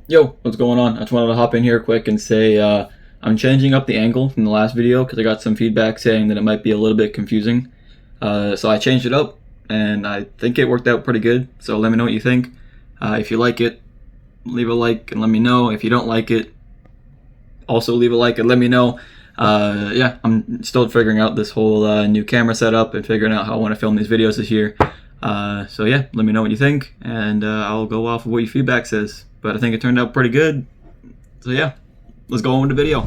Yo, what's going on? I just wanted to hop in here quick and say I'm changing up the angle from the last video because I got some feedback saying that it might be a little bit confusing. So I changed it up and I think it worked out pretty good. So let me know what you think. If you like it, leave a like and let me know. If you don't like it, also leave a like and let me know. Yeah, I'm still figuring out this whole new camera setup and figuring out how I want to film these videos this year. So yeah, let me know what you think, and I'll go off of what your feedback says. But I think it turned out pretty good. So yeah, let's go on with the video.